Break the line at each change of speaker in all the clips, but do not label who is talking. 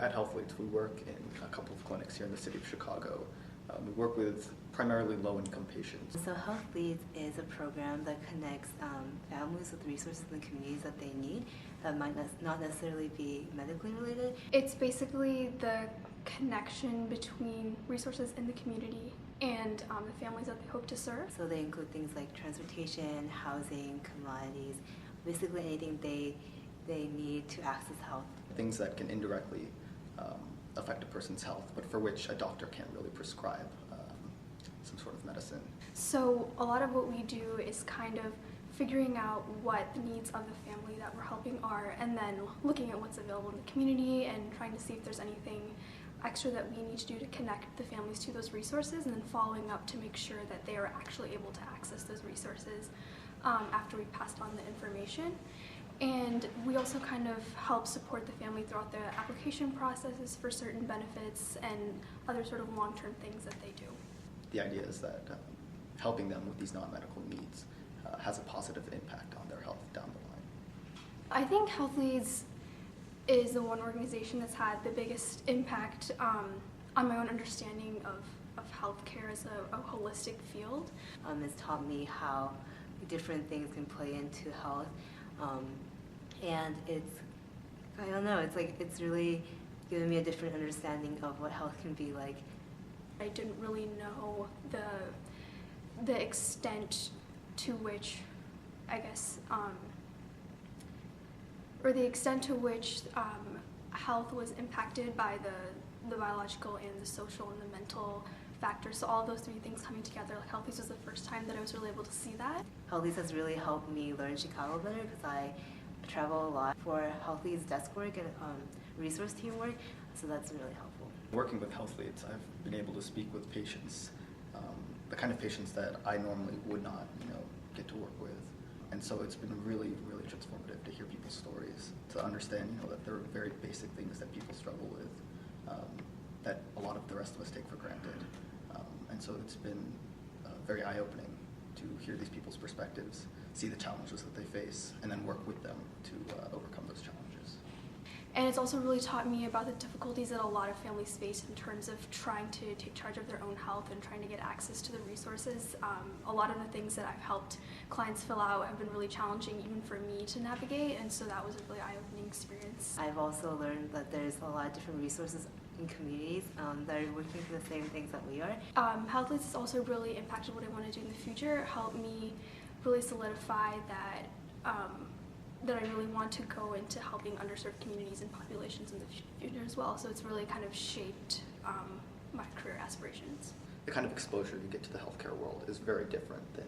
At Health Leads, we work in a couple of clinics here in the city of Chicago. We work with primarily low-income patients.
So Health Leads is a program that connects families with resources in the communities that they need that might not necessarily be medically related.
It's basically the connection between resources in the community and the families that they hope to serve.
So they include things like transportation, housing, commodities, basically anything they need to access health.
Things that can indirectly affect a person's health, but for which a doctor can't really prescribe some sort of medicine.
So a lot of what we do is kind of figuring out what the needs of the family that we're helping are, and then looking at what's available in the community and trying to see if there's anything extra that we need to do to connect the families to those resources, and then following up to make sure that they are actually able to access those resources after we've passed on the information. And we also kind of help support the family throughout the application processes for certain benefits and other sort of long-term things that they do.
The idea is that helping them with these non-medical needs has a positive impact on their health down the line.
I think Health Leads is the one organization that's had the biggest impact on my own understanding of healthcare as a holistic field.
It's taught me how different things can play into health. And I don't know, it's really given me a different understanding of what health can be like.
I didn't really know the extent to which, I guess, or the extent to which health was impacted by the biological and the social and the mental factors. So all those three things coming together, like Health Leads was the first time that I was really able to see that.
Health Leads has really helped me learn Chicago better because I travel a lot for Health Leads desk work and resource team work, so that's really helpful.
Working with Health Leads, I've been able to speak with patients, the kind of patients that I normally would not, get to work with. And so it's been really, really transformative to hear people's stories, to understand, that there are very basic things that people struggle with, that a lot of the rest of us take for granted. And so it's been very eye-opening to hear these people's perspectives, see the challenges that they face, and then work with them to overcome those challenges.
And it's also really taught me about the difficulties that a lot of families face in terms of trying to take charge of their own health and trying to get access to the resources. A lot of the things that I've helped clients fill out have been really challenging even for me to navigate, and so that was a really eye-opening experience.
I've also learned that there's a lot of different resources in communities that are working for the same things that we are.
Health Leads has also really impacted what I want to do in the future, helped me really solidify that that I really want to go into helping underserved communities and populations in the future as well. So it's really kind of shaped my career aspirations.
The kind of exposure you get to the healthcare world is very different than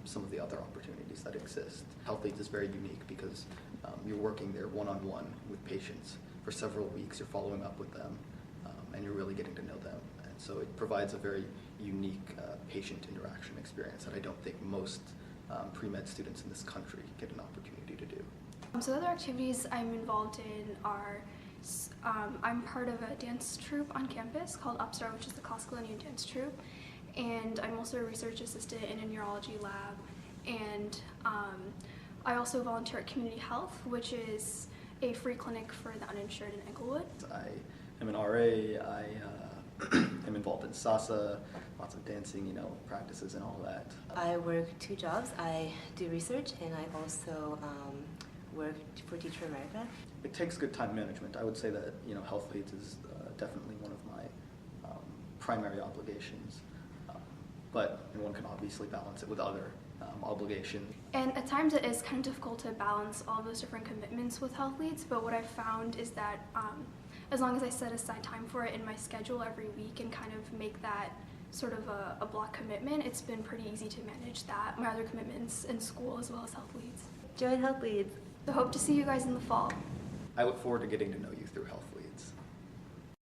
some of the other opportunities that exist. Health Leads is very unique because you're working there one-on-one with patients for several weeks. You're following up with them, and you're really getting to know them. And so it provides a very unique patient interaction experience that I don't think most pre-med students in this country get an opportunity to do.
So other activities I'm involved in are, I'm part of a dance troupe on campus called Upstart, which is the classical Indian dance troupe, and I'm also a research assistant in a neurology lab, and I also volunteer at Community Health, which is a free clinic for the uninsured in Englewood.
I am an RA, I am involved in SASA, lots of dancing, practices and all that.
I work 2 jobs. I do research and I also work for Teach for America.
It takes good time management. I would say that Health Leads is definitely one of my primary obligations, but one can obviously balance it with other obligations.
And at times it is kind of difficult to balance all those different commitments with Health Leads, but what I've found is that as long as I set aside time for it in my schedule every week and kind of make that sort of a block commitment, it's been pretty easy to manage that, my other commitments in school as well as Health Leads.
Join Health Leads.
So hope to see you guys in the fall.
I look forward to getting to know you through Health Leads.